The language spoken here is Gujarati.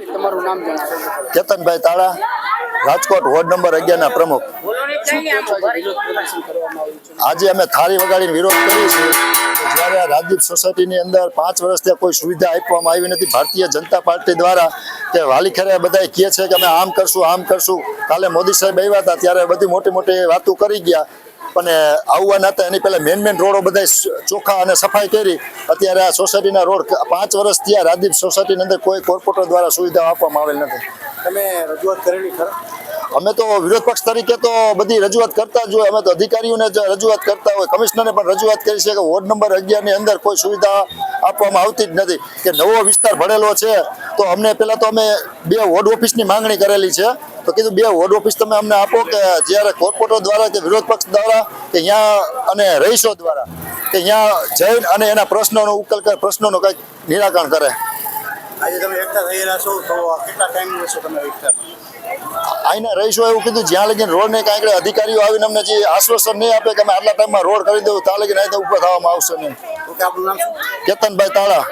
તમારું નામ જણાવો. કેતનભાઈ તાળા, રાજકોટ વોર્ડ નંબર 11 ના પ્રમુખ. આજે અમે થાળી વગાડીને વિરોધ કરીએ છીએ. જ્યારે આ રાજદીપ સોસાયટીની અંદર 5 વર્ષથી કોઈ સુવિધા આપવામાં આવી નથી ભારતીય જનતા પાર્ટી દ્વારા, કે વાલીખેરે બધા કહે છે કે અમે આમ કરશું. કાલે મોદી સાહેબ આવ્યા હતા ત્યારે બધી મોટી મોટી વાતો કરી ગયા, પણ આવવાના હતા એની પહેલા મેન રોડો બધા ચોખ્ખા અને સફાઈ કરી. અત્યારે આ સોસાયટીના રોડ 5 વર્ષથી આ રાજદીપ સોસાયટીની અંદર કોઈ કોર્પોરેટર દ્વારા સુવિધા આપવામાં આવેલ નથી. તમે રજૂઆત કરેલી ખરા? અમે તો વિરોધ પક્ષ તરીકે તો બધી રજૂઆત કરતા જ હોય. અમે તો અધિકારીઓને જ રજૂઆત કરતા હોય, કમિશનરને પણ રજૂઆત કરી છે કે વોર્ડ નંબર 11 ની અંદર કોઈ સુવિધા આપવામાં આવતી જ નથી. કે નવો વિસ્તાર ભરેલો છે તો અમને પહેલા તો અમે 2 વોર્ડ ઓફિસની માંગણી કરેલી છે. તો કીધું 2 વોર્ડ ઓફિસ તમે અમને આપો, કે જ્યારે કોર્પોરેટર દ્વારા કે વિરોધ પક્ષ દ્વારા કે અહીંયા અને રહીશો દ્વારા કે અહીંયા જઈને અને એના પ્રશ્નોનો ઉકેલ કરે, પ્રશ્નોનો કંઈક નિરાકરણ કરે. આજે તમે એકઠા થયેલા છો તો કેટલા ટાઈમ રહેશો તમે એકઠામાં? અહીંના રહીશો એવું કીધું જ્યાં લગીને રોડ ને કાંઈક અધિકારીઓ આવીને અમને જે આશ્વાસન નહીં આપે કે અમે આટલા ટાઈમમાં રોડ કરી દઉં ત્યાં લગીને અહીં ઉપર થવામાં આવશે નહીં. ઓકે, આપનું નામ શું? કેતનભાઈ તાળા.